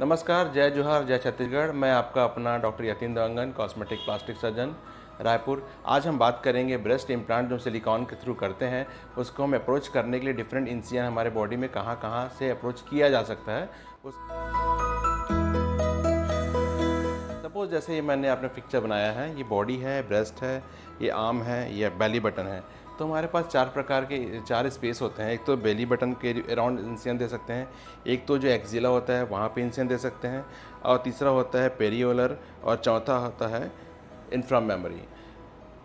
नमस्कार, जय जोहार, जय छत्तीसगढ़। मैं आपका अपना doctor Yatin Dewangan, cosmetic plastic surgeon, Raipur. आज हम बात करेंगे ब्रेस्ट इम्प्लांट जो सिलिकॉन के थ्रू करते हैं, उसको हम अप्रोच करने के लिए डिफरेंट इंसिजन हमारे बॉडी में कहाँ कहाँ से अप्रोच किया जा सकता है। उस सपोज जैसे ये मैंने अपना पिक्चर बनाया है, ये बॉडी है, ब्रेस्ट है, ये आर्म है, ये बेली बटन है। तो हमारे पास चार प्रकार के चार स्पेस होते हैं। एक तो बेली बटन के अराउंड इंसिजन दे सकते हैं, एक तो जो एक्जिला होता है वहाँ पे इंसिजन दे सकते हैं, और तीसरा होता है पेरियोलर, और चौथा होता है infra memory.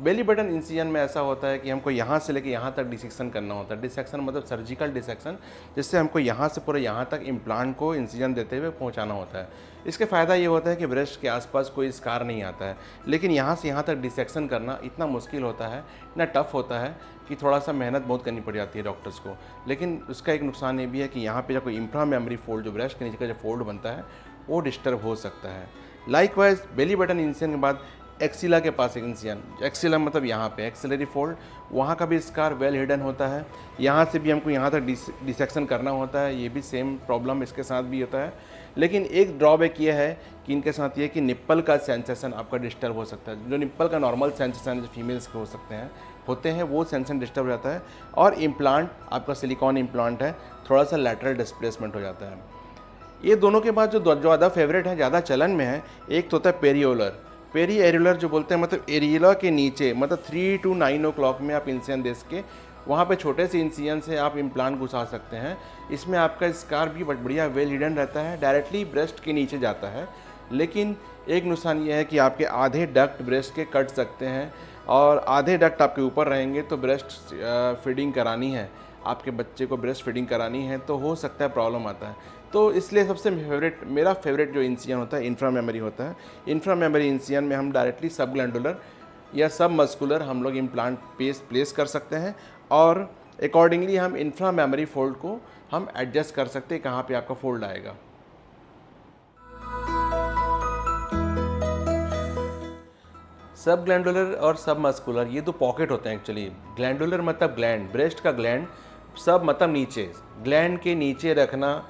Belly button incision में ऐसा होता है कि हमको यहाँ से लेके यहाँ तक डिसेक्शन करना होता है। डिसेक्शन मतलब सर्जिकल डिसेक्शन, जिससे हमको यहाँ से पूरे यहाँ तक इम्प्लांट को इंसिजन देते हुए पहुँचाना होता है। इसके फ़ायदा ये होता है कि ब्रेस्ट के आसपास कोई स्कार नहीं आता है, लेकिन यहाँ से यहाँ तक डिसेक्शन करना इतना मुश्किल होता है, इतना टफ होता है कि थोड़ा सा मेहनत बहुत करनी पड़ जाती है डॉक्टर्स को। लेकिन उसका एक नुकसान ये भी है कि यहाँ पे जब कोई इंफ्रा मेमोरी फोल्ड, जो ब्रेस्ट के नीचे का जो फोल्ड बनता है, वो डिस्टर्ब हो सकता है। लाइकवाइज बेली बटन इंसिजन के बाद एक्सिला के पास एक इंसिजन, एक्सिला मतलब यहाँ पे एक्सिलरी फोल्ड, वहाँ का भी स्कार वेल हिडन होता है। यहाँ से भी हमको यहाँ तक डिसेक्शन करना होता है, ये भी सेम प्रॉब्लम इसके साथ भी होता है। लेकिन एक ड्रॉबैक ये है कि इनके साथ ये कि निप्पल का सेंसेशन आपका डिस्टर्ब हो सकता है। जो निप्पल का नॉर्मल सेंसेशन जो फीमेल्स के होते हैं वो सेंसेशन डिस्टर्ब हो जाता है। और इम्प्लांट आपका सिलिकॉन इम्प्लांट है, थोड़ा सा लैटरल डिस्प्लेसमेंट हो जाता है। ये दोनों के बाद जो ज़्यादा फेवरेट है, ज़्यादा चलन में है, एक तो होता है पेरियोलर। पेरी एरियोलर जो बोलते हैं, मतलब एरियोला के नीचे, मतलब 3 to 9 o'clock में आप इंसिजन दे के वहाँ पे छोटे से इंसिजन से आप इम्प्लांट घुसा सकते हैं। इसमें आपका स्कार भी बढ़िया वेल हिडन रहता है, डायरेक्टली ब्रेस्ट के नीचे जाता है। लेकिन एक नुकसान ये है कि आपके आधे डक्ट ब्रेस्ट के कट सकते हैं, और आधे डक्ट आपके ऊपर रहेंगे। तो ब्रेस्ट फीडिंग करानी है, आपके बच्चे को ब्रेस्ट फीडिंग करानी है, तो हो सकता है प्रॉब्लम आता है। तो इसलिए सबसे मेरा फेवरेट जो इंसिजन होता है इंफ्रा मेमोरी होता है। इंफ्रा मेमोरी इंसिजन में हम डायरेक्टली सब ग्लैंडुलर या सब मस्कुलर हम लोग इम्प्लांट प्लेस कर सकते हैं, और अकॉर्डिंगली हम इंफ्रा मेमोरी फोल्ड को हम एडजस्ट कर सकते हैं कहाँ पे आपका फोल्ड आएगा। सब ग्लैंडुलर और सब मस्कुलर ये दो पॉकेट होते हैं एक्चुअली। ग्लैंडुलर मतलब ग्लैंड, ब्रेस्ट का ग्लैंड, सब मतलब नीचे, ग्लैंड के नीचे रखना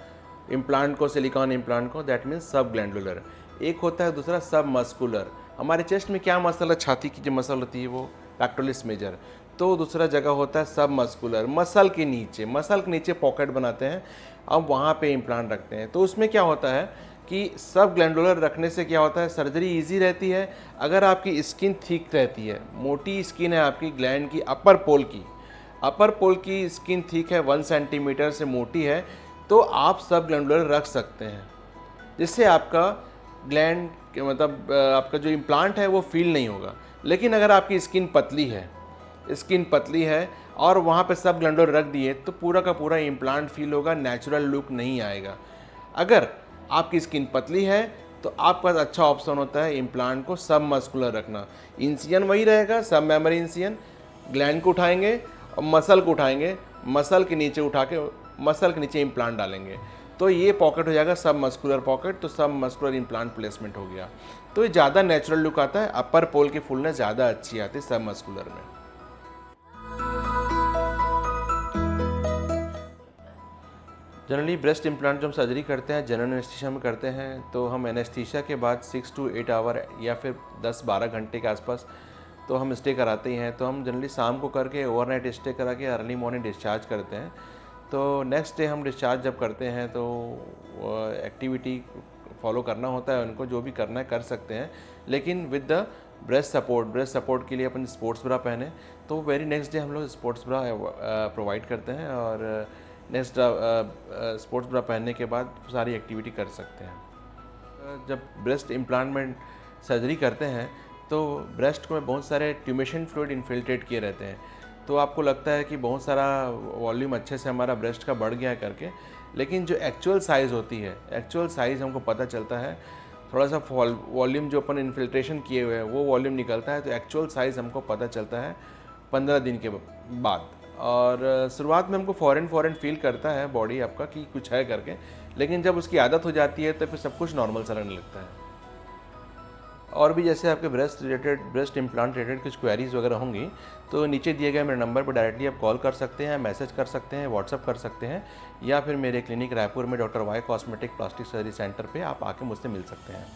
इम्प्लांट को, सिलिकॉन इम्प्लांट को, दैट मीन्स सब ग्लैंडुलर। एक होता है दूसरा सब मस्कुलर। हमारे चेस्ट में क्या मसल है, छाती की जो मसल होती है वो पैक्टोरलिस मेजर। तो दूसरा जगह होता है सब मस्कुलर, मसल के नीचे पॉकेट बनाते हैं, अब वहाँ पे इम्प्लांट रखते हैं। तो उसमें क्या होता है कि सब ग्लैंडुलर रखने से क्या होता है, सर्जरी ईजी रहती है अगर आपकी स्किन थिक रहती है। मोटी स्किन है आपकी ग्लैंड की, अपर पोल की स्किन थिक है, 1 सेंटीमीटर से मोटी है, तो आप सब ग्लैंडुलर रख सकते हैं, जिससे आपका ग्लैंड मतलब आपका जो इम्प्लांट है वो फील नहीं होगा। लेकिन अगर आपकी स्किन पतली है और वहाँ पे सब ग्लैंडुलर रख दिए, तो पूरा का पूरा इम्प्लांट फील होगा, नेचुरल लुक नहीं आएगा। अगर आपकी स्किन पतली है तो आपके पास अच्छा ऑप्शन होता है इम्प्लांट को सब मस्कुलर रखना। इंसिजन वही रहेगा, सब मेमोरी इंसिजन। ग्लैंड को उठाएंगे और मसल को उठाएंगे, मसल के नीचे इम्प्लांट डालेंगे, तो ये पॉकेट हो जाएगा सब मस्कुलर पॉकेट। तो सब मस्कुलर इम्प्लांट प्लेसमेंट हो गया, तो ये ज़्यादा नेचुरल लुक आता है। अपर पोल की फुलनेस ज़्यादा अच्छी आती है सब मस्कुलर में। जनरली ब्रेस्ट इम्प्लांट जो हम सर्जरी करते हैं जनरल एनेस्थीसिया में करते हैं, तो हम एनेस्थीसिया के बाद 6 to 8 आवर या फिर 10-12 घंटे के आसपास तो हम स्टे कराते ही हैं। तो हम जनरली शाम को करके ओवरनाइट स्टे करा के अर्ली मॉर्निंग डिस्चार्ज करते हैं। तो नेक्स्ट डे हम डिस्चार्ज जब करते हैं तो एक्टिविटी फॉलो करना होता है, उनको जो भी करना है कर सकते हैं, लेकिन विद द ब्रेस्ट सपोर्ट के लिए अपन स्पोर्ट्स ब्रा पहने, तो वेरी नेक्स्ट डे हम लोग स्पोर्ट्स ब्रा प्रोवाइड करते हैं, और नेक्स्ट स्पोर्ट्स ब्रा पहनने के बाद सारी एक्टिविटी कर सकते हैं। जब ब्रेस्ट इम्प्लांटमेंट सर्जरी करते हैं तो ब्रेस्ट को में बहुत सारे ट्यूमेशन फ्लूइड इन्फिल्ट्रेट किए रहते हैं, तो आपको लगता है कि बहुत सारा वॉल्यूम अच्छे से हमारा ब्रेस्ट का बढ़ गया है करके, लेकिन जो एक्चुअल साइज़ होती है, एक्चुअल साइज़ हमको पता चलता है, थोड़ा सा वॉल्यूम जो अपन इन्फिल्ट्रेशन किए हुए हैं वो वॉल्यूम निकलता है, तो एक्चुअल साइज़ हमको पता चलता है 15 दिन के बाद। और शुरुआत में हमको फ़ॉरेन फील करता है बॉडी आपका कि कुछ है करके, लेकिन जब उसकी आदत हो जाती है तो फिर सब कुछ नॉर्मल सा लगने लगता है। और भी जैसे आपके ब्रेस्ट इम्प्लांट रिलेटेड कुछ क्वेरीज़ वगैरह होंगी तो नीचे दिए गए मेरे नंबर पर डायरेक्टली आप कॉल कर सकते हैं, मैसेज कर सकते हैं, व्हाट्सअप कर सकते हैं, या फिर मेरे क्लिनिक रायपुर में doctor Y cosmetic plastic surgery centre पे आप आके मुझसे मिल सकते हैं।